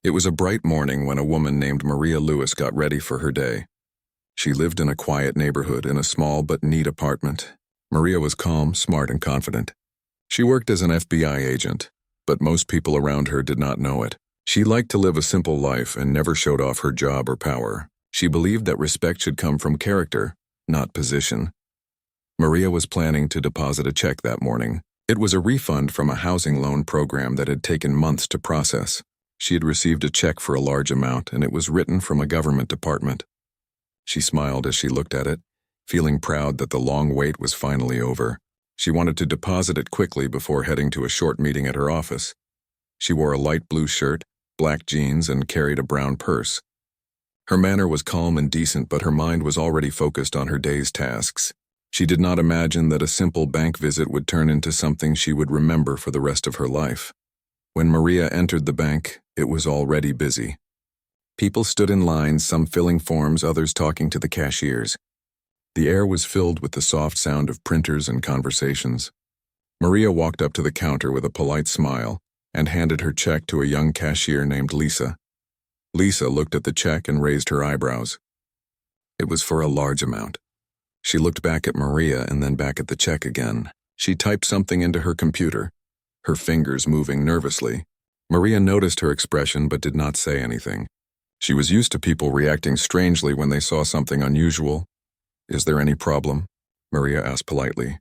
It was a bright morning when a woman named Maria Lewis got ready for her day. She lived in a quiet neighborhood in a small but neat apartment. Maria was calm, smart, and confident. She worked as an FBI agent, but most people around her did not know it. She liked to live a simple life and never showed off her job or power. She believed that respect should come from character, not position. Maria was planning to deposit a check that morning. It was a refund from a housing loan program that had taken months to process. She had received a check for a large amount, and it was written from a government department. She smiled as she looked at it, feeling proud that the long wait was finally over. She wanted to deposit it quickly before heading to a short meeting at her office. She wore a light blue shirt, black jeans, and carried a brown purse. Her manner was calm and decent, but her mind was already focused on her day's tasks. She did not imagine that a simple bank visit would turn into something she would remember for the rest of her life. When Maria entered the bank, it was already busy. People stood in lines, some filling forms, others talking to the cashiers. The air was filled with the soft sound of printers and conversations. Maria walked up to the counter with a polite smile and handed her check to a young cashier named Lisa. Lisa looked at the check and raised her eyebrows. It was for a large amount. She looked back at Maria and then back at the check again. She typed something into her computer, her fingers moving nervously. Maria noticed her expression but did not say anything. She was used to people reacting strangely when they saw something unusual. "Is there any problem?" Maria asked politely.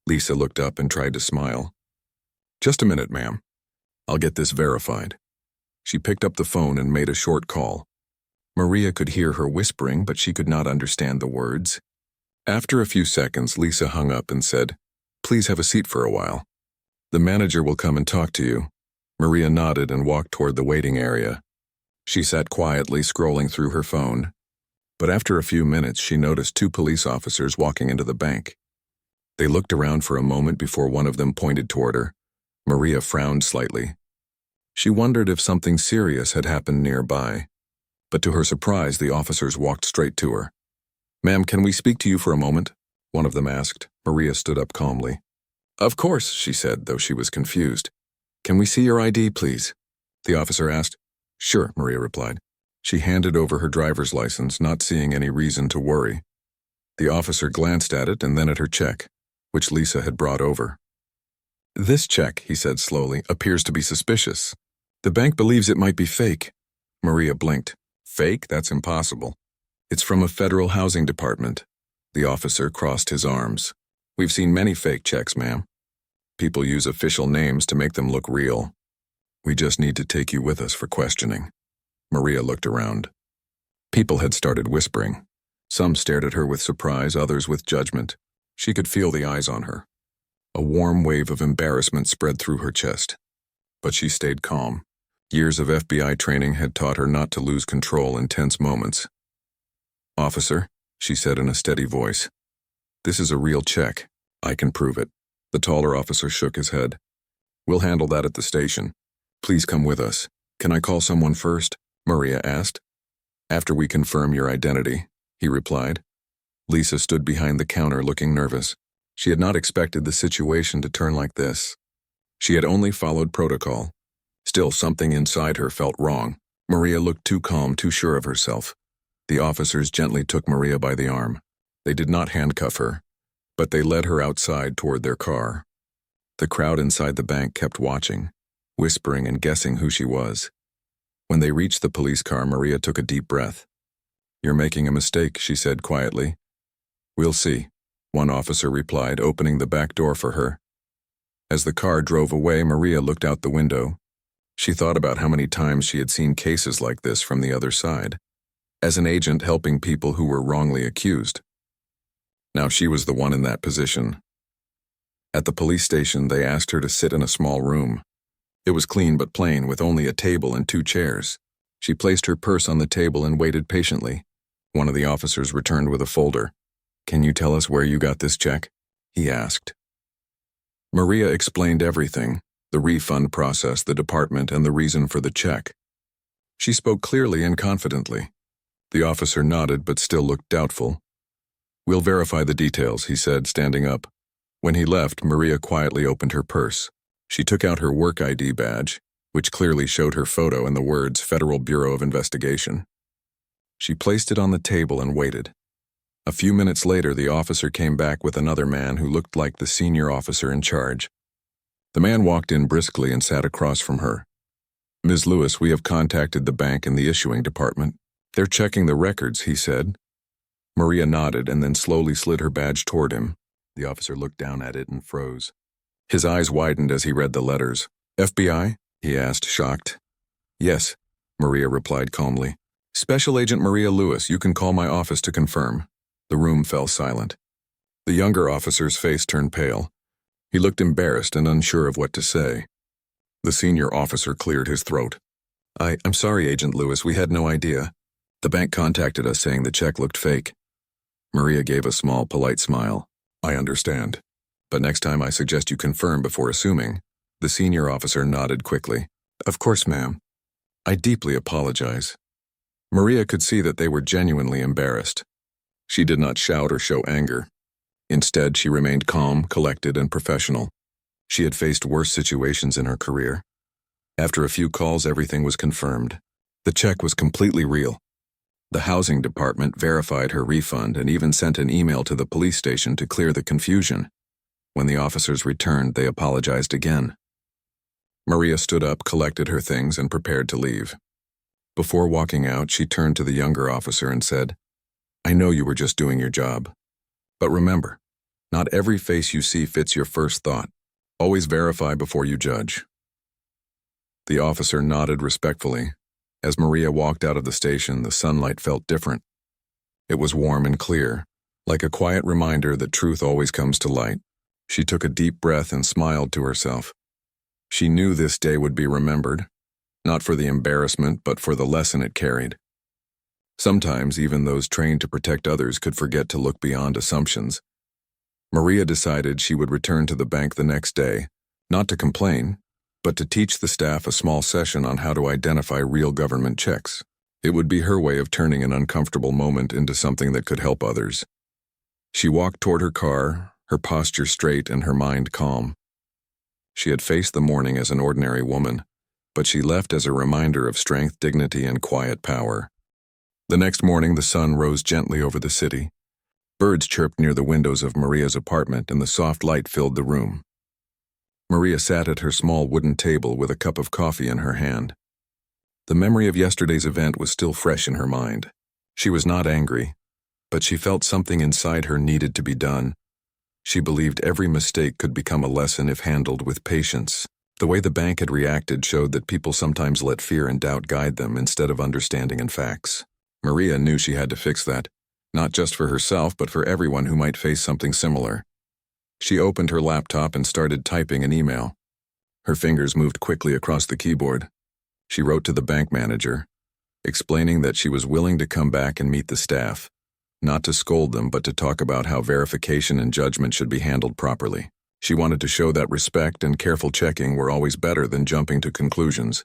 Lisa looked up and tried to smile. "Just a minute, ma'am. I'll get this verified." She picked up the phone and made a short call. Maria could hear her whispering, but she could not understand the words. After a few seconds, Lisa hung up and said, "Please have a seat for a while. The manager will come and talk to you." Maria nodded and walked toward the waiting area. She sat quietly, scrolling through her phone. But after a few minutes, she noticed two police officers walking into the bank. They looked around for a moment before one of them pointed toward her. Maria frowned slightly. She wondered if something serious had happened nearby. But to her surprise, the officers walked straight to her. "Ma'am, can we speak to you for a moment?" one of them asked. Maria stood up calmly. "Of course," she said, though she was confused. "Can we see your ID, please?" the officer asked. "Sure," Maria replied. She handed over her driver's license, not seeing any reason to worry. The officer glanced at it and then at her check, which Lisa had brought over. "This check," he said slowly, "appears to be suspicious. The bank believes it might be fake." Maria blinked. "Fake? That's impossible. It's from a federal housing department." The officer crossed his arms. "We've seen many fake checks, ma'am. People use official names to make them look real. We just need to take you with us for questioning." Maria looked around. People had started whispering. Some stared at her with surprise, others with judgment. She could feel the eyes on her. A warm wave of embarrassment spread through her chest. But she stayed calm. Years of FBI training had taught her not to lose control in tense moments. "Officer," she said in a steady voice, "this is a real check. I can prove it." The taller officer shook his head. "We'll handle that at the station. Please come with us." "Can I call someone first?" Maria asked. "After we confirm your identity," he replied. Lisa stood behind the counter looking nervous. She had not expected the situation to turn like this. She had only followed protocol. Still, something inside her felt wrong. Maria looked too calm, too sure of herself. The officers gently took Maria by the arm. They did not handcuff her, but they led her outside toward their car. The crowd inside the bank kept watching, whispering and guessing who she was. When they reached the police car, Maria took a deep breath. "You're making a mistake," she said quietly. "We'll see," one officer replied, opening the back door for her. As the car drove away, Maria looked out the window. She thought about how many times she had seen cases like this from the other side, as an agent helping people who were wrongly accused. Now she was the one in that position. At the police station, they asked her to sit in a small room. It was clean but plain, with only a table and 2 chairs. She placed her purse on the table and waited patiently. One of the officers returned with a folder. "Can you tell us where you got this check?" he asked. Maria explained everything, the refund process, the department, and the reason for the check. She spoke clearly and confidently. The officer nodded but still looked doubtful. "We'll verify the details," he said, standing up. When he left, Maria quietly opened her purse. She took out her work ID badge, which clearly showed her photo and the words Federal Bureau of Investigation. She placed it on the table and waited. A few minutes later, the officer came back with another man who looked like the senior officer in charge. The man walked in briskly and sat across from her. "Ms. Lewis, we have contacted the bank and the issuing department. They're checking the records," he said. Maria nodded and then slowly slid her badge toward him. The officer looked down at it and froze. His eyes widened as he read the letters. "FBI?" he asked, shocked. "Yes," Maria replied calmly. "Special Agent Maria Lewis, you can call my office to confirm." The room fell silent. The younger officer's face turned pale. He looked embarrassed and unsure of what to say. The senior officer cleared his throat. I'm sorry, Agent Lewis, we had no idea. The bank contacted us saying the check looked fake." Maria gave a small, polite smile. "I understand. But next time I suggest you confirm before assuming." The senior officer nodded quickly. "Of course, ma'am. I deeply apologize." Maria could see that they were genuinely embarrassed. She did not shout or show anger. Instead, she remained calm, collected, and professional. She had faced worse situations in her career. After a few calls, everything was confirmed. The check was completely real. The housing department verified her refund and even sent an email to the police station to clear the confusion. When the officers returned, they apologized again. Maria stood up, collected her things, and prepared to leave. Before walking out, she turned to the younger officer and said, "I know you were just doing your job. But remember, not every face you see fits your first thought. Always verify before you judge." The officer nodded respectfully. As Maria walked out of the station, the sunlight felt different. It was warm and clear, like a quiet reminder that truth always comes to light. She took a deep breath and smiled to herself. She knew this day would be remembered, not for the embarrassment, but for the lesson it carried. Sometimes even those trained to protect others could forget to look beyond assumptions. Maria decided she would return to the bank the next day, not to complain, but to teach the staff a small session on how to identify real government checks. It would be her way of turning an uncomfortable moment into something that could help others. She walked toward her car, her posture straight and her mind calm. She had faced the morning as an ordinary woman, but she left as a reminder of strength, dignity, and quiet power. The next morning, the sun rose gently over the city. Birds chirped near the windows of Maria's apartment, and the soft light filled the room. Maria sat at her small wooden table with a cup of coffee in her hand. The memory of yesterday's event was still fresh in her mind. She was not angry, but she felt something inside her needed to be done. She believed every mistake could become a lesson if handled with patience. The way the bank had reacted showed that people sometimes let fear and doubt guide them instead of understanding and facts. Maria knew she had to fix that, not just for herself, but for everyone who might face something similar. She opened her laptop and started typing an email. Her fingers moved quickly across the keyboard. She wrote to the bank manager, explaining that she was willing to come back and meet the staff, not to scold them, but to talk about how verification and judgment should be handled properly. She wanted to show that respect and careful checking were always better than jumping to conclusions.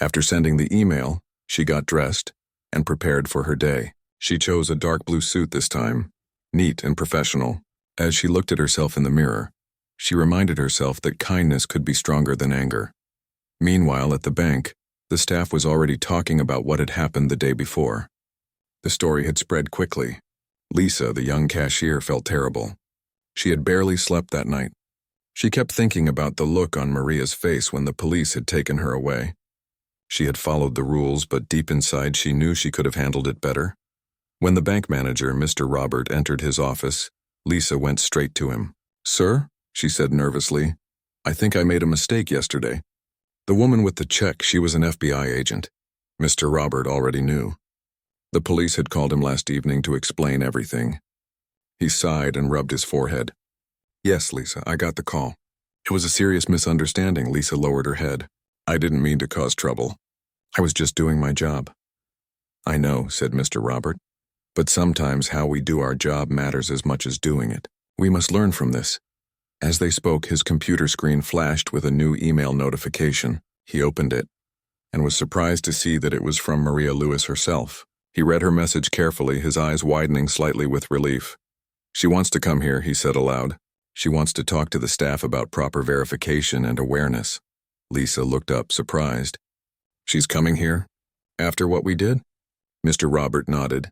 After sending the email, she got dressed and prepared for her day. She chose a dark blue suit this time, neat and professional. As she looked at herself in the mirror, she reminded herself that kindness could be stronger than anger. Meanwhile, at the bank, the staff was already talking about what had happened the day before. The story had spread quickly. Lisa, the young cashier, felt terrible. She had barely slept that night. She kept thinking about the look on Maria's face when the police had taken her away. She had followed the rules, but deep inside she knew she could have handled it better. When the bank manager, Mr. Robert, entered his office, Lisa went straight to him. "Sir," she said nervously, "I think I made a mistake yesterday." The woman with the check, she was an FBI agent. Mr. Robert already knew. The police had called him last evening to explain everything. He sighed and rubbed his forehead. "Yes, Lisa, I got the call. It was a serious misunderstanding." Lisa lowered her head. "I didn't mean to cause trouble. I was just doing my job." "I know," said Mr. Robert, "but sometimes how we do our job matters as much as doing it. We must learn from this." As they spoke, his computer screen flashed with a new email notification. He opened it and was surprised to see that it was from Maria Lewis herself. He read her message carefully, his eyes widening slightly with relief. "She wants to come here," he said aloud. "She wants to talk to the staff about proper verification and awareness." Lisa looked up, surprised. She's coming here? After what we did? Mr. Robert nodded.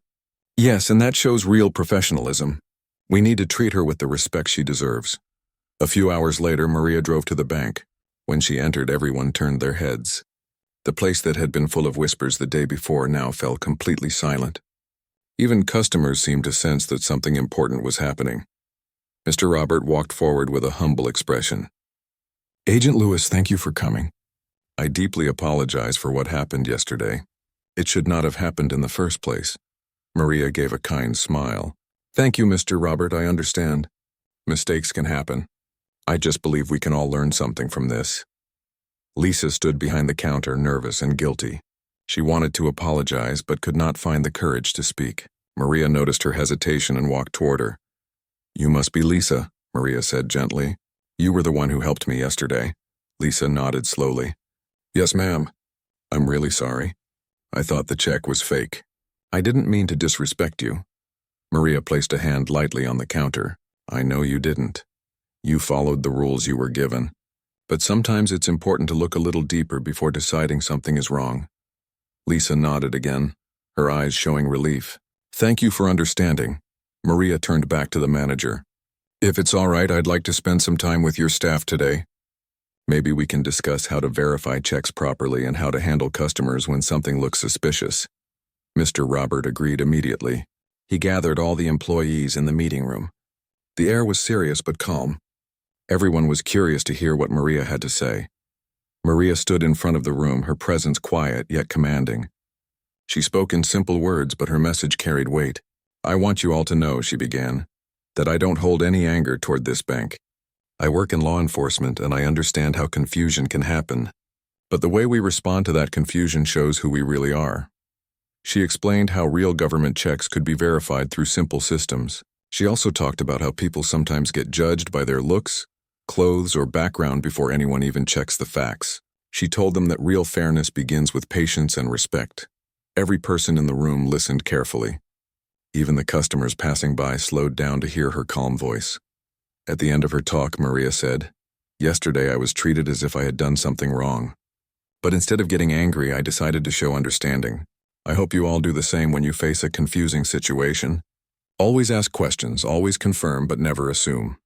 Yes, and that shows real professionalism. We need to treat her with the respect she deserves. A few hours later, Maria drove to the bank. When she entered, everyone turned their heads. The place that had been full of whispers the day before now fell completely silent. Even customers seemed to sense that something important was happening. Mr. Robert walked forward with a humble expression. Agent Lewis, thank you for coming. I deeply apologize for what happened yesterday. It should not have happened in the first place. Maria gave a kind smile. Thank you, Mr. Robert, I understand. Mistakes can happen. I just believe we can all learn something from this. Lisa stood behind the counter, nervous and guilty. She wanted to apologize, but could not find the courage to speak. Maria noticed her hesitation and walked toward her. You must be Lisa, Maria said gently. You were the one who helped me yesterday. Lisa nodded slowly. Yes, ma'am. I'm really sorry. I thought the check was fake. I didn't mean to disrespect you. Maria placed a hand lightly on the counter. I know you didn't. You followed the rules you were given. But sometimes it's important to look a little deeper before deciding something is wrong. Lisa nodded again, her eyes showing relief. Thank you for understanding. Maria turned back to the manager. If it's all right, I'd like to spend some time with your staff today. Maybe we can discuss how to verify checks properly and how to handle customers when something looks suspicious. Mr. Robert agreed immediately. He gathered all the employees in the meeting room. The air was serious but calm. Everyone was curious to hear what Maria had to say. Maria stood in front of the room, her presence quiet yet commanding. She spoke in simple words, but her message carried weight. I want you all to know, she began, that I don't hold any anger toward this bank. I work in law enforcement and I understand how confusion can happen. But the way we respond to that confusion shows who we really are. She explained how real government checks could be verified through simple systems. She also talked about how people sometimes get judged by their looks, clothes, or background before anyone even checks the facts. She told them that real fairness begins with patience and respect. Every person in the room listened carefully. Even the customers passing by slowed down to hear her calm voice. At the end of her talk, Maria said, Yesterday I was treated as if I had done something wrong. But instead of getting angry, I decided to show understanding. I hope you all do the same when you face a confusing situation. Always ask questions, always confirm, but never assume.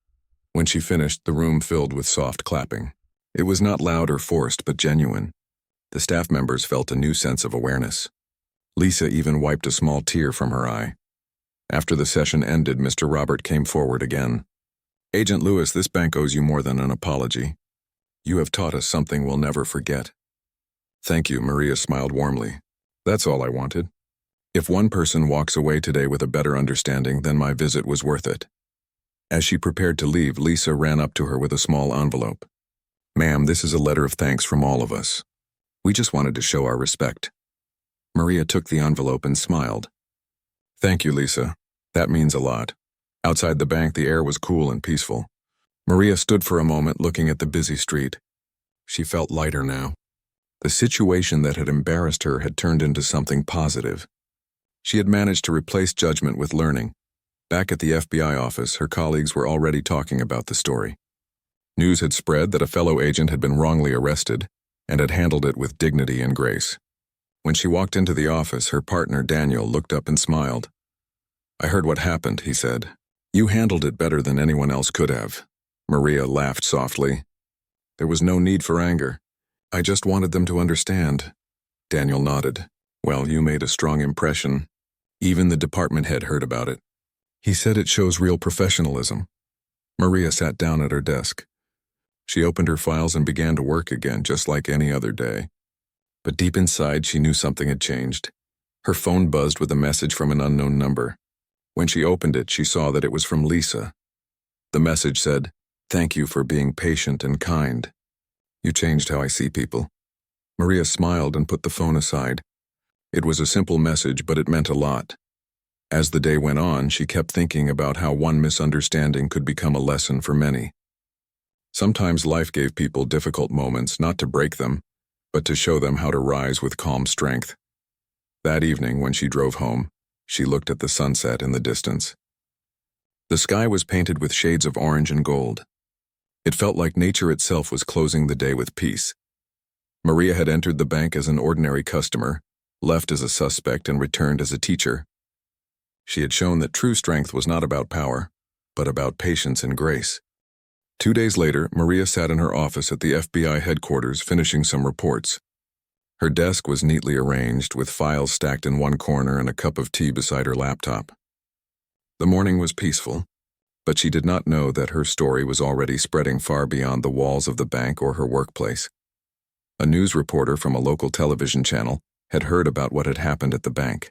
When she finished, the room filled with soft clapping. It was not loud or forced, but genuine. The staff members felt a new sense of awareness. Lisa even wiped a small tear from her eye. After the session ended, Mr. Robert came forward again. Agent Lewis, this bank owes you more than an apology. You have taught us something we'll never forget. Thank you, Maria smiled warmly. That's all I wanted. If one person walks away today with a better understanding, then my visit was worth it. As she prepared to leave, Lisa ran up to her with a small envelope. Ma'am, this is a letter of thanks from all of us. We just wanted to show our respect. Maria took the envelope and smiled. Thank you, Lisa. That means a lot. Outside the bank, the air was cool and peaceful. Maria stood for a moment looking at the busy street. She felt lighter now. The situation that had embarrassed her had turned into something positive. She had managed to replace judgment with learning. Back at the FBI office, her colleagues were already talking about the story. News had spread that a fellow agent had been wrongly arrested and had handled it with dignity and grace. When she walked into the office, her partner, Daniel, looked up and smiled. I heard what happened, he said. You handled it better than anyone else could have. Maria laughed softly. There was no need for anger. I just wanted them to understand. Daniel nodded. Well, you made a strong impression. Even the department head heard about it. He said it shows real professionalism. Maria sat down at her desk. She opened her files and began to work again, just like any other day. But deep inside, she knew something had changed. Her phone buzzed with a message from an unknown number. When she opened it, she saw that it was from Lisa. The message said, Thank you for being patient and kind. You changed how I see people. Maria smiled and put the phone aside. It was a simple message, but it meant a lot. As the day went on, she kept thinking about how one misunderstanding could become a lesson for many. Sometimes life gave people difficult moments, not to break them, but to show them how to rise with calm strength. That evening, when she drove home, she looked at the sunset in the distance. The sky was painted with shades of orange and gold. It felt like nature itself was closing the day with peace. Maria had entered the bank as an ordinary customer, left as a suspect, and returned as a teacher. She had shown that true strength was not about power, but about patience and grace. 2 days later, Maria sat in her office at the FBI headquarters finishing some reports. Her desk was neatly arranged, with files stacked in one corner and a cup of tea beside her laptop. The morning was peaceful, but she did not know that her story was already spreading far beyond the walls of the bank or her workplace. A news reporter from a local television channel had heard about what had happened at the bank.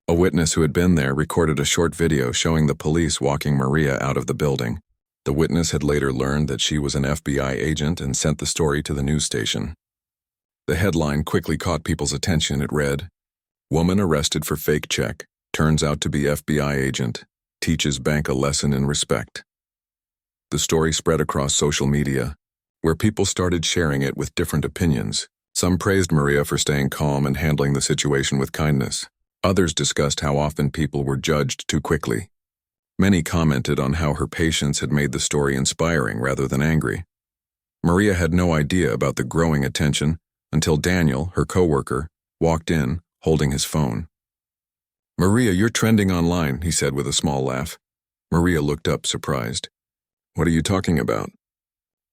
A witness who had been there recorded a short video showing the police walking Maria out of the building. The witness had later learned that she was an FBI agent and sent the story to the news station. The headline quickly caught people's attention. It read, "Woman arrested for fake check, turns out to be FBI agent, teaches bank a lesson in respect." The story spread across social media, where people started sharing it with different opinions. Some praised Maria for staying calm and handling the situation with kindness. Others discussed how often people were judged too quickly. Many commented on how her patience had made the story inspiring rather than angry. Maria had no idea about the growing attention until Daniel, her coworker, walked in, holding his phone. "Maria, you're trending online," he said with a small laugh. Maria looked up, surprised. "What are you talking about?"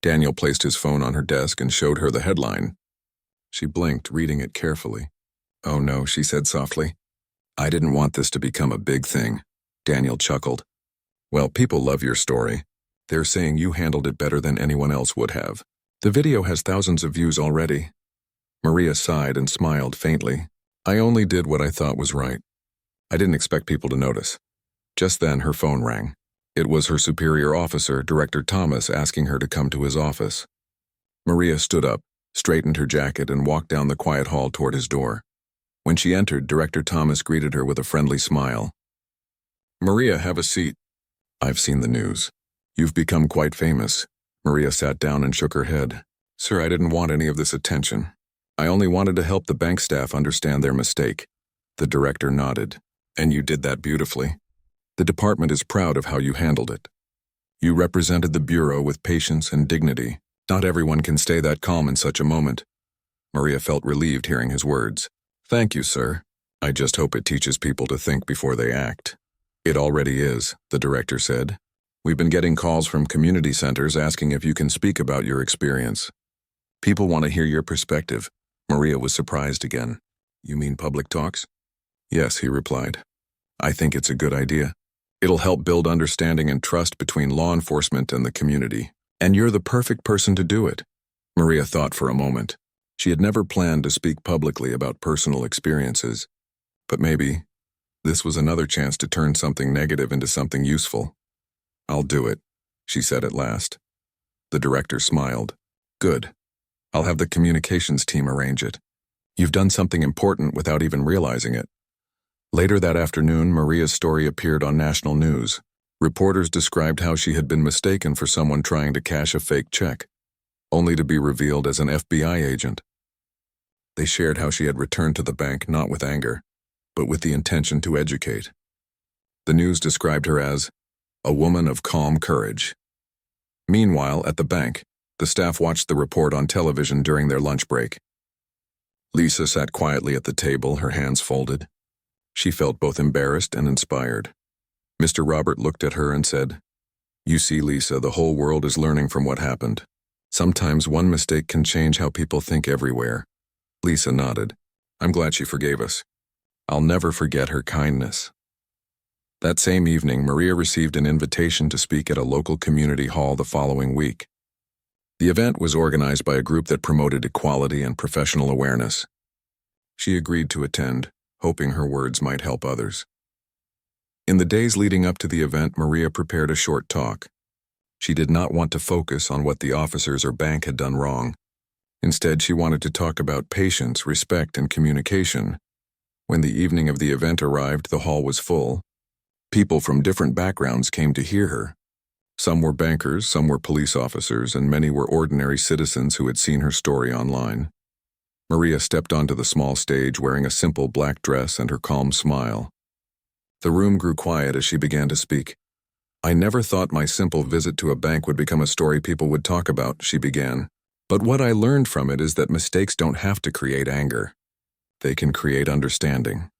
Daniel placed his phone on her desk and showed her the headline. She blinked, reading it carefully. "Oh no," she said softly. "I didn't want this to become a big thing." Daniel chuckled. "Well, people love your story. They're saying you handled it better than anyone else would have. The video has thousands of views already." Maria sighed and smiled faintly. "I only did what I thought was right. I didn't expect people to notice." Just then, her phone rang. It was her superior officer, Director Thomas, asking her to come to his office. Maria stood up, straightened her jacket, and walked down the quiet hall toward his door. When she entered, Director Thomas greeted her with a friendly smile. "Maria, have a seat." "I've seen the news. You've become quite famous." Maria sat down and shook her head. "Sir, I didn't want any of this attention. I only wanted to help the bank staff understand their mistake." The director nodded. "And you did that beautifully. The department is proud of how you handled it. You represented the bureau with patience and dignity. Not everyone can stay that calm in such a moment." Maria felt relieved hearing his words. "Thank you, sir. I just hope it teaches people to think before they act." "It already is," the director said. "We've been getting calls from community centers asking if you can speak about your experience. People want to hear your perspective." Maria was surprised again. "You mean public talks?" "Yes," he replied. "I think it's a good idea. It'll help build understanding and trust between law enforcement and the community. And you're the perfect person to do it." Maria thought for a moment. She had never planned to speak publicly about personal experiences. But maybe this was another chance to turn something negative into something useful. "I'll do it," she said at last. The director smiled. "Good. I'll have the communications team arrange it. You've done something important without even realizing it." Later that afternoon, Maria's story appeared on national news. Reporters described how she had been mistaken for someone trying to cash a fake check, only to be revealed as an FBI agent. They shared how she had returned to the bank not with anger, but with the intention to educate. The news described her as a woman of calm courage. Meanwhile, at the bank, the staff watched the report on television during their lunch break. Lisa sat quietly at the table, her hands folded. She felt both embarrassed and inspired. Mr. Robert looked at her and said, "You see, Lisa, the whole world is learning from what happened. Sometimes one mistake can change how people think everywhere." Lisa nodded. "I'm glad she forgave us. I'll never forget her kindness." That same evening, Maria received an invitation to speak at a local community hall the following week. The event was organized by a group that promoted equality and professional awareness. She agreed to attend, hoping her words might help others. In the days leading up to the event, Maria prepared a short talk. She did not want to focus on what the officers or bank had done wrong. Instead, she wanted to talk about patience, respect, and communication. When the evening of the event arrived, the hall was full. People from different backgrounds came to hear her. Some were bankers, some were police officers, and many were ordinary citizens who had seen her story online. Maria stepped onto the small stage wearing a simple black dress and her calm smile. The room grew quiet as she began to speak. "I never thought my simple visit to a bank would become a story people would talk about," she began. But what I learned from it is that mistakes don't have to create anger. They can create understanding.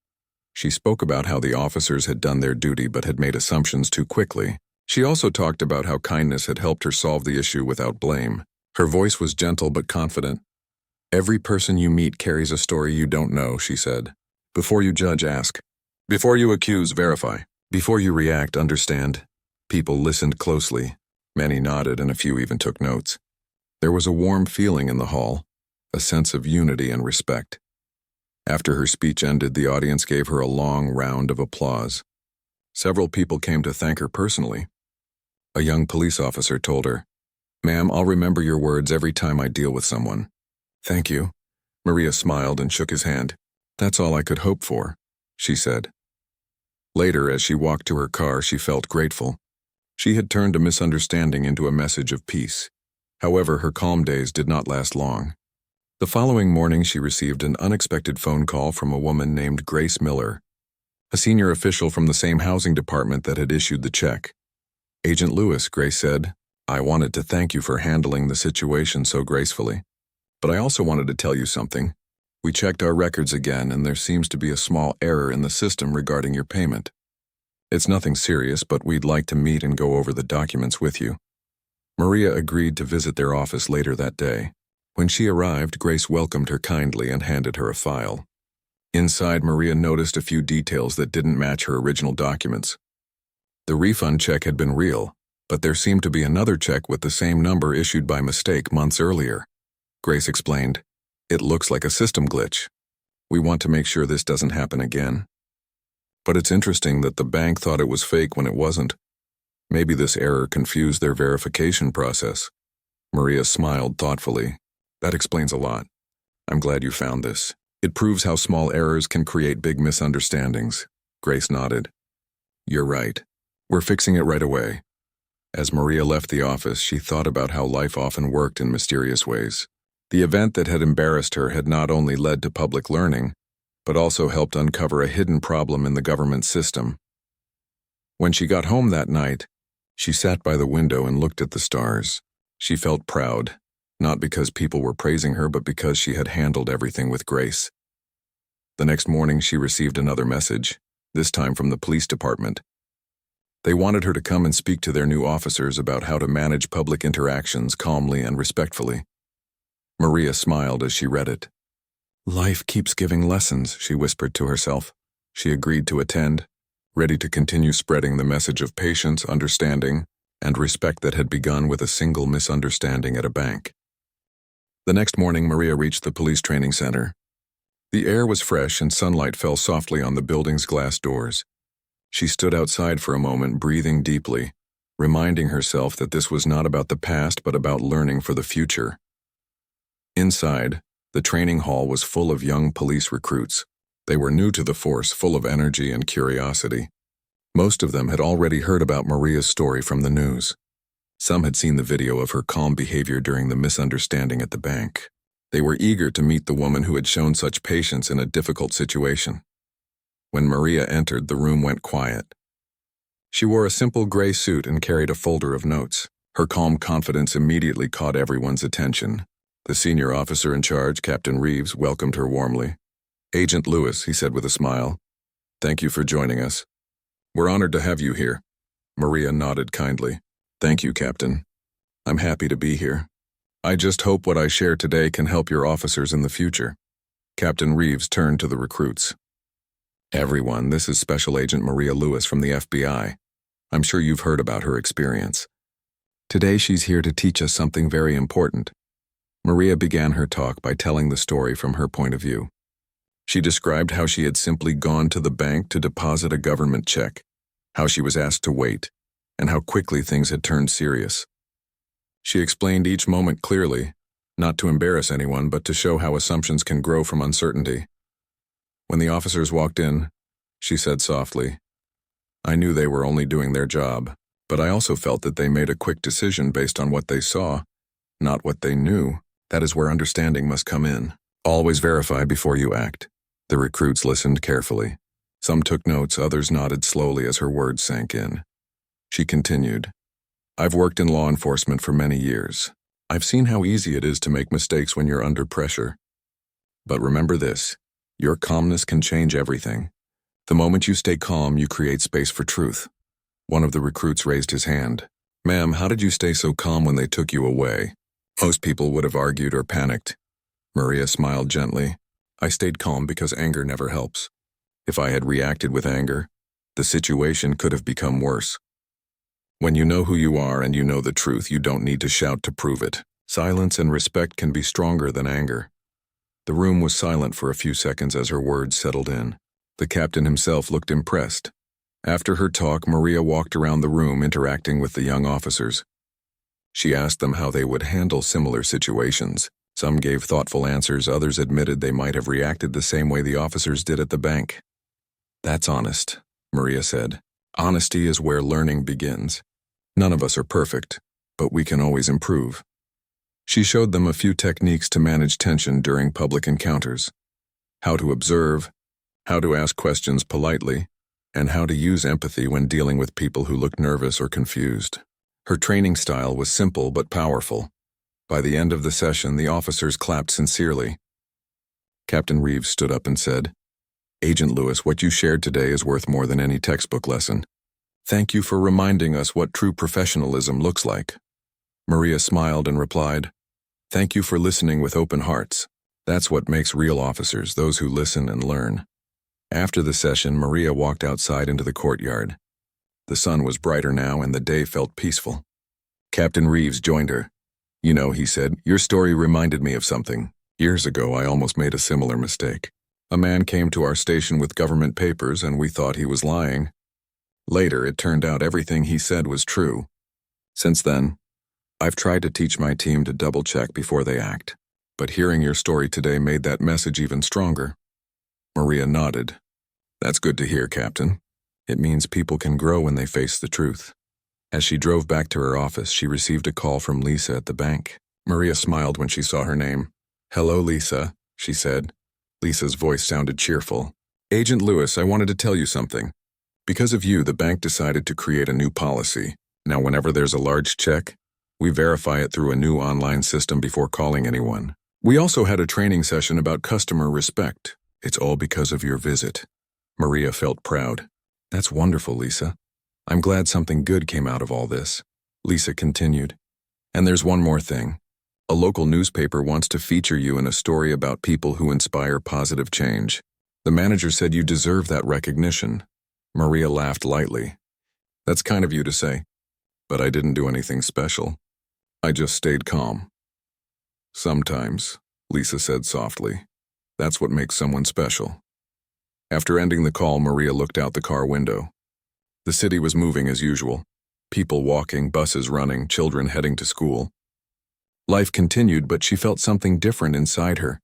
She spoke about how the officers had done their duty but had made assumptions too quickly. She also talked about how kindness had helped her solve the issue without blame. Her voice was gentle but confident. Every person you meet carries a story you don't know, she said. Before you judge, ask. Before you accuse, verify. Before you react, understand. People listened closely. Many nodded and a few even took notes. There was a warm feeling in the hall, a sense of unity and respect. After her speech ended, the audience gave her a long round of applause. Several people came to thank her personally. A young police officer told her, "Ma'am, I'll remember your words every time I deal with someone." "Thank you." Maria smiled and shook his hand. "That's all I could hope for," she said. Later, as she walked to her car, she felt grateful. She had turned a misunderstanding into a message of peace. However, her calm days did not last long. The following morning, she received an unexpected phone call from a woman named Grace Miller, a senior official from the same housing department that had issued the check. "Agent Lewis," Grace said, "I wanted to thank you for handling the situation so gracefully. But I also wanted to tell you something. We checked our records again, and there seems to be a small error in the system regarding your payment. It's nothing serious, but we'd like to meet and go over the documents with you." Maria agreed to visit their office later that day. When she arrived, Grace welcomed her kindly and handed her a file. Inside, Maria noticed a few details that didn't match her original documents. The refund check had been real, but there seemed to be another check with the same number issued by mistake months earlier. Grace explained, "It looks like a system glitch. We want to make sure this doesn't happen again." But it's interesting that the bank thought it was fake when it wasn't. Maybe this error confused their verification process. Maria smiled thoughtfully. "That explains a lot. I'm glad you found this. It proves how small errors can create big misunderstandings." Grace nodded. "You're right. We're fixing it right away." As Maria left the office, she thought about how life often worked in mysterious ways. The event that had embarrassed her had not only led to public learning, but also helped uncover a hidden problem in the government system. When she got home that night, she sat by the window and looked at the stars. She felt proud. Not because people were praising her, but because she had handled everything with grace. The next morning, she received another message, this time from the police department. They wanted her to come and speak to their new officers about how to manage public interactions calmly and respectfully. Maria smiled as she read it. "Life keeps giving lessons," she whispered to herself. She agreed to attend, ready to continue spreading the message of patience, understanding, and respect that had begun with a single misunderstanding at a bank. The next morning, Maria reached the police training center. The air was fresh and sunlight fell softly on the building's glass doors. She stood outside for a moment, breathing deeply, reminding herself that this was not about the past but about learning for the future. Inside, the training hall was full of young police recruits. They were new to the force, full of energy and curiosity. Most of them had already heard about Maria's story from the news. Some had seen the video of her calm behavior during the misunderstanding at the bank. They were eager to meet the woman who had shown such patience in a difficult situation. When Maria entered, the room went quiet. She wore a simple gray suit and carried a folder of notes. Her calm confidence immediately caught everyone's attention. The senior officer in charge, Captain Reeves, welcomed her warmly. "Agent Lewis," he said with a smile, "thank you for joining us. We're honored to have you here." Maria nodded kindly. "Thank you, Captain. I'm happy to be here. I just hope what I share today can help your officers in the future." Captain Reeves turned to the recruits. "Everyone, this is Special Agent Maria Lewis from the FBI. I'm sure you've heard about her experience. Today she's here to teach us something very important." Maria began her talk by telling the story from her point of view. She described how she had simply gone to the bank to deposit a government check, how she was asked to wait, and how quickly things had turned serious. She explained each moment clearly, not to embarrass anyone, but to show how assumptions can grow from uncertainty. When the officers walked in, she said softly, "I knew they were only doing their job, but I also felt that they made a quick decision based on what they saw, not what they knew. That is where understanding must come in. Always verify before you act." The recruits listened carefully. Some took notes, others nodded slowly as her words sank in. She continued, "I've worked in law enforcement for many years. I've seen how easy it is to make mistakes when you're under pressure. But remember this, your calmness can change everything. The moment you stay calm, you create space for truth. One of the recruits raised his hand. Ma'am, how did you stay so calm when they took you away? Most people would have argued or panicked. Maria smiled gently. I stayed calm because anger never helps. If I had reacted with anger, the situation could have become worse. When you know who you are and you know the truth, you don't need to shout to prove it. Silence and respect can be stronger than anger. The room was silent for a few seconds as her words settled in. The captain himself looked impressed. After her talk, Maria walked around the room interacting with the young officers. She asked them how they would handle similar situations. Some gave thoughtful answers, others admitted they might have reacted the same way the officers did at the bank. That's honest, Maria said. Honesty is where learning begins. None of us are perfect, but we can always improve. She showed them a few techniques to manage tension during public encounters. How to observe, how to ask questions politely, and how to use empathy when dealing with people who look nervous or confused. Her training style was simple but powerful. By the end of the session, the officers clapped sincerely. Captain Reeves stood up and said, Agent Lewis, what you shared today is worth more than any textbook lesson. Thank you for reminding us what true professionalism looks like. Maria smiled and replied, Thank you for listening with open hearts. That's what makes real officers, those who listen and learn. After the session, Maria walked outside into the courtyard. The sun was brighter now and the day felt peaceful. Captain Reeves joined her. You know, he said, your story reminded me of something. Years ago, I almost made a similar mistake. A man came to our station with government papers and we thought he was lying. Later, it turned out everything he said was true. Since then, I've tried to teach my team to double-check before they act. But hearing your story today made that message even stronger. Maria nodded. That's good to hear, Captain. It means people can grow when they face the truth. As she drove back to her office, she received a call from Lisa at the bank. Maria smiled when she saw her name. Hello, Lisa, she said. Lisa's voice sounded cheerful. Agent Lewis, I wanted to tell you something. Because of you, the bank decided to create a new policy. Now, whenever there's a large check, we verify it through a new online system before calling anyone. We also had a training session about customer respect. It's all because of your visit. Maria felt proud. That's wonderful, Lisa. I'm glad something good came out of all this. Lisa continued. And there's one more thing. A local newspaper wants to feature you in a story about people who inspire positive change. The manager said you deserve that recognition. Maria laughed lightly. That's kind of you to say. But I didn't do anything special. I just stayed calm. Sometimes, Lisa said softly. That's what makes someone special. After ending the call, Maria looked out the car window. The city was moving as usual. People walking, buses running, children heading to school. Life continued, but she felt something different inside her.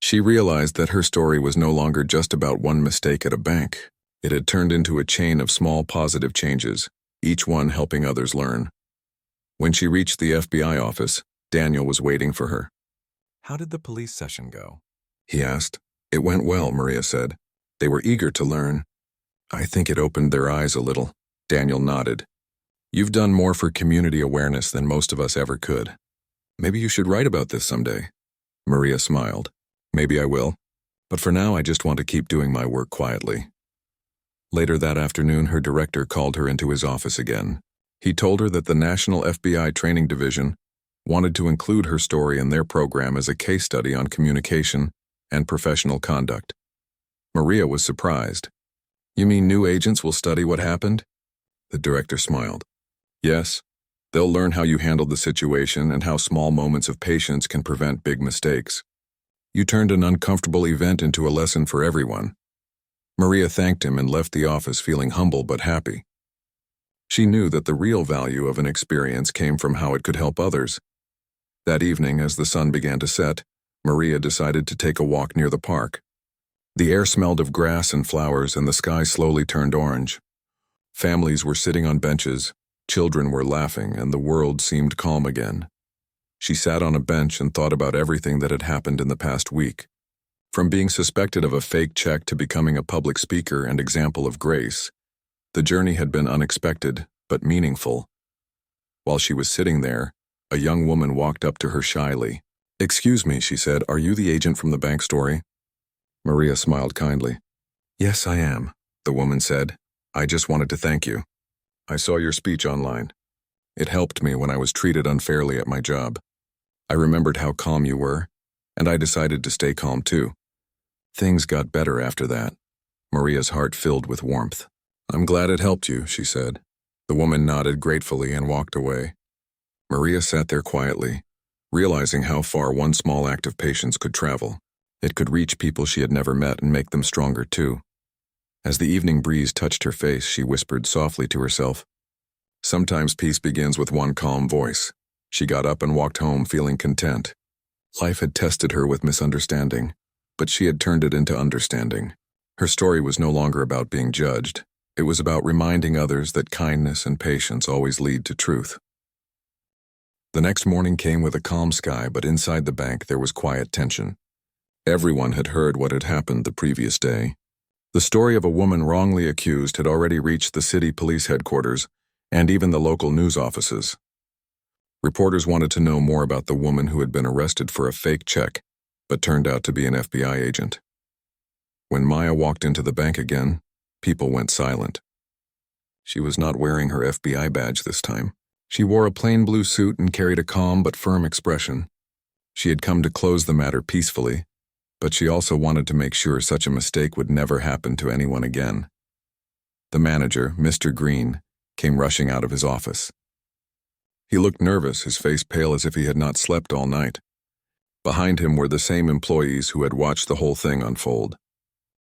She realized that her story was no longer just about one mistake at a bank. It had turned into a chain of small positive changes, each one helping others learn. When she reached the FBI office, Daniel was waiting for her. How did the police session go? He asked. It went well, Maria said. They were eager to learn. I think it opened their eyes a little. Daniel nodded. You've done more for community awareness than most of us ever could. Maybe you should write about this someday. Maria smiled. Maybe I will. But for now, I just want to keep doing my work quietly. Later that afternoon, her director called her into his office again. He told her that the National FBI Training Division wanted to include her story in their program as a case study on communication and professional conduct. Maria was surprised. You mean new agents will study what happened? The director smiled. Yes, they'll learn how you handled the situation and how small moments of patience can prevent big mistakes. You turned an uncomfortable event into a lesson for everyone. Maria thanked him and left the office feeling humble but happy. She knew that the real value of an experience came from how it could help others. That evening, as the sun began to set, Maria decided to take a walk near the park. The air smelled of grass and flowers, and the sky slowly turned orange. Families were sitting on benches, children were laughing, and the world seemed calm again. She sat on a bench and thought about everything that had happened in the past week. From being suspected of a fake check to becoming a public speaker and example of grace, the journey had been unexpected, but meaningful. While she was sitting there, A young woman walked up to her shyly. "Excuse me," she said, "are you the agent from the bank story?" Maria smiled kindly. "Yes, I am," the woman said. "I just wanted to thank you. I saw your speech online. It helped me when I was treated unfairly at my job. I remembered how calm you were, and I decided to stay calm too. Things got better after that." Maria's heart filled with warmth. "I'm glad it helped you," she said. The woman nodded gratefully and walked away. Maria sat there quietly, realizing how far one small act of patience could travel. It could reach people she had never met and make them stronger too. As the evening breeze touched her face, she whispered softly to herself, "Sometimes peace begins with one calm voice." She got up and walked home feeling content. Life had tested her with misunderstanding, but she had turned it into understanding. Her story was no longer about being judged. It was about reminding others that kindness and patience always lead to truth. The next morning came with a calm sky, but inside the bank there was quiet tension. Everyone had heard what had happened the previous day. The story of a woman wrongly accused had already reached the city police headquarters and even the local news offices. Reporters wanted to know more about the woman who had been arrested for a fake check, but turned out to be an FBI agent. When Maya walked into the bank again, people went silent. She was not wearing her FBI badge this time. She wore a plain blue suit and carried a calm but firm expression. She had come to close the matter peacefully, but she also wanted to make sure such a mistake would never happen to anyone again. The manager, Mr. Green, came rushing out of his office. He looked nervous, his face pale as if he had not slept all night. Behind him were the same employees who had watched the whole thing unfold.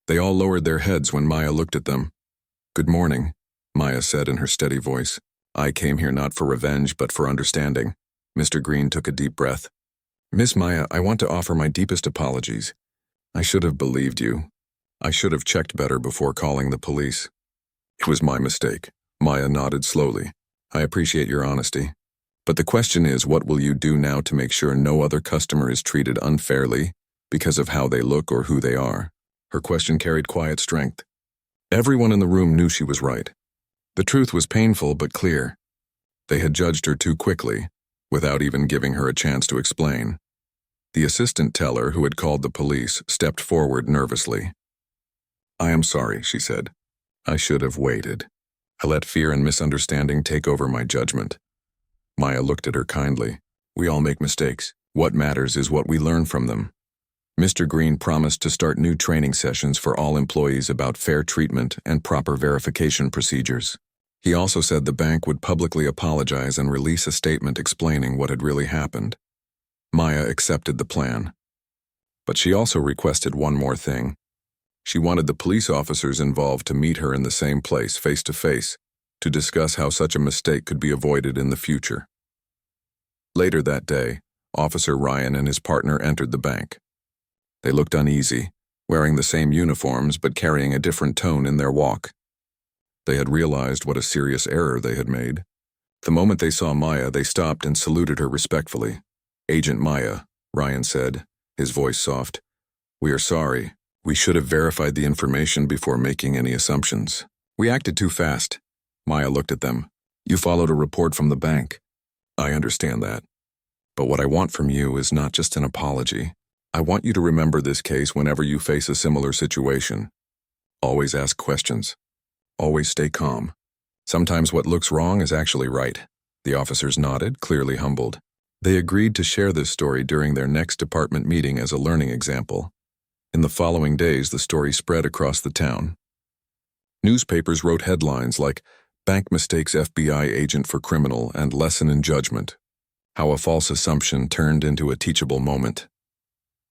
They all lowered their heads when Maya looked at them. "Good morning," Maya said in her steady voice. "I came here not for revenge, but for understanding." Mr. Green took a deep breath. "Miss Maya, I want to offer my deepest apologies. I should have believed you. I should have checked better before calling the police." "It was my mistake." Maya nodded slowly. "I appreciate your honesty. But the question is, what will you do now to make sure no other customer is treated unfairly because of how they look or who they are?" Her question carried quiet strength. Everyone in the room knew she was right. The truth was painful but clear. They had judged her too quickly, without even giving her a chance to explain. The assistant teller, who had called the police, stepped forward nervously. "I am sorry," she said. "I should have waited. I let fear and misunderstanding take over my judgment." Maya looked at her kindly. "We all make mistakes. What matters is what we learn from them." Mr. Green promised to start new training sessions for all employees about fair treatment and proper verification procedures. He also said the bank would publicly apologize and release a statement explaining what had really happened. Maya accepted the plan. But she also requested one more thing. She wanted the police officers involved to meet her in the same place, face to face, to discuss how such a mistake could be avoided in the future. Later that day, Officer Ryan and his partner entered the bank. They looked uneasy, wearing the same uniforms but carrying a different tone in their walk. They had realized what a serious error they had made. The moment they saw Maya, they stopped and saluted her respectfully. "Agent Maya," Ryan said, his voice soft. "We are sorry. We should have verified the information before making any assumptions. We acted too fast." Maya looked at them. "You followed a report from the bank. I understand that. But what I want from you is not just an apology. I want you to remember this case whenever you face a similar situation. Always ask questions. Always stay calm. Sometimes what looks wrong is actually right." The officers nodded, clearly humbled. They agreed to share this story during their next department meeting as a learning example. In the following days, the story spread across the town. Newspapers wrote headlines like, "Bank mistakes FBI agent for criminal and lesson in judgment." How a false assumption turned into a teachable moment.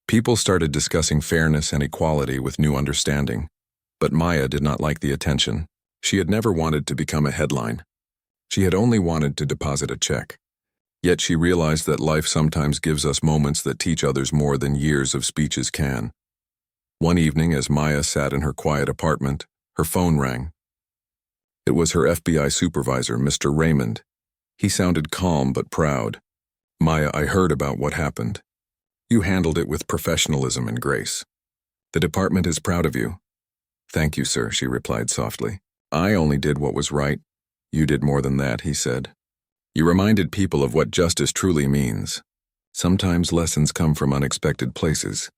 People started discussing fairness and equality with new understanding. But Maya did not like the attention. She had never wanted to become a headline. She had only wanted to deposit a check. Yet she realized that life sometimes gives us moments that teach others more than years of speeches can. One evening, as Maya sat in her quiet apartment, her phone rang. It was her FBI supervisor, Mr. Raymond. He sounded calm but proud. "Maya, I heard about what happened. You handled it with professionalism and grace. The department is proud of you." "Thank you, sir," she replied softly. "I only did what was right. You did more than that," he said. You reminded people of what justice truly means. Sometimes lessons come from unexpected places.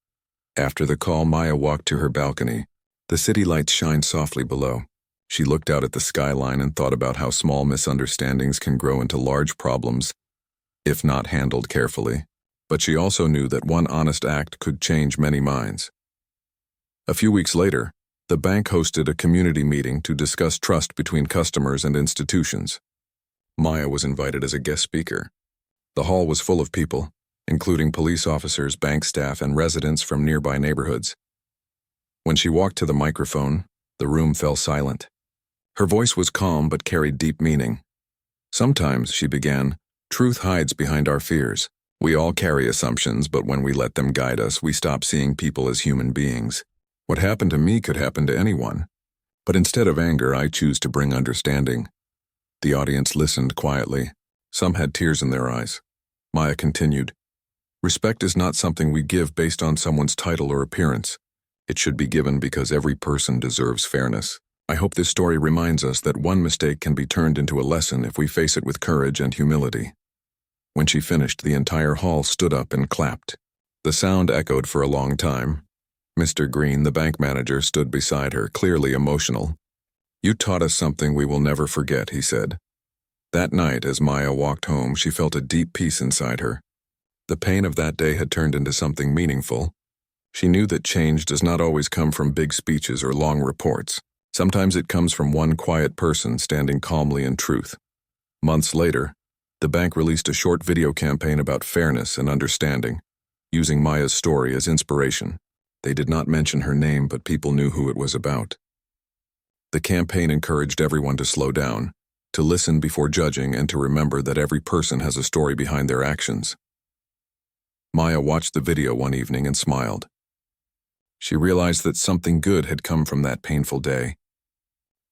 After the call, Maya walked to her balcony. The city lights shined softly below. She looked out at the skyline and thought about how small misunderstandings can grow into large problems, if not handled carefully. But she also knew that one honest act could change many minds. A few weeks later, the bank hosted a community meeting to discuss trust between customers and institutions. Maya was invited as a guest speaker. The hall was full of people, including police officers, bank staff, and residents from nearby neighborhoods. When she walked to the microphone, the room fell silent. Her voice was calm but carried deep meaning. Sometimes, she began, truth hides behind our fears. We all carry assumptions, but when we let them guide us, we stop seeing people as human beings. What happened to me could happen to anyone. But instead of anger, I choose to bring understanding. The audience listened quietly. Some had tears in their eyes. Maya continued, respect is not something we give based on someone's title or appearance. It should be given because every person deserves fairness. I hope this story reminds us that one mistake can be turned into a lesson if we face it with courage and humility. When she finished, the entire hall stood up and clapped. The sound echoed for a long time. Mr. Green, the bank manager, stood beside her, clearly emotional. You taught us something we will never forget, he said. That night, as Maya walked home, she felt a deep peace inside her. The pain of that day had turned into something meaningful. She knew that change does not always come from big speeches or long reports. Sometimes it comes from one quiet person standing calmly in truth. Months later, the bank released a short video campaign about fairness and understanding, using Maya's story as inspiration. They did not mention her name, but people knew who it was about. The campaign encouraged everyone to slow down, to listen before judging, and to remember that every person has a story behind their actions. Maya watched the video one evening and smiled. She realized that something good had come from that painful day.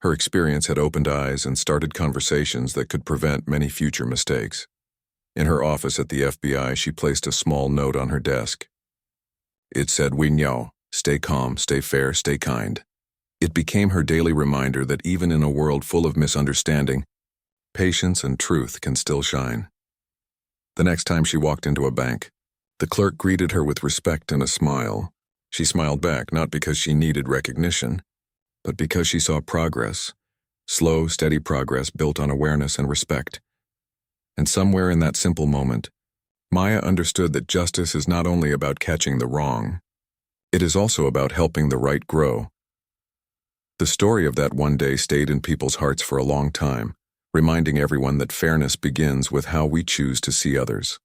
Her experience had opened eyes and started conversations that could prevent many future mistakes. In her office at the FBI, she placed a small note on her desk. It said, "We know, stay calm, stay fair, stay kind." It became her daily reminder that even in a world full of misunderstanding, patience and truth can still shine. The next time she walked into a bank, the clerk greeted her with respect and a smile. She smiled back, not because she needed recognition, but because she saw progress, slow, steady progress built on awareness and respect. And somewhere in that simple moment, Maya understood that justice is not only about catching the wrong, it is also about helping the right grow. The story of that one day stayed in people's hearts for a long time, reminding everyone that fairness begins with how we choose to see others.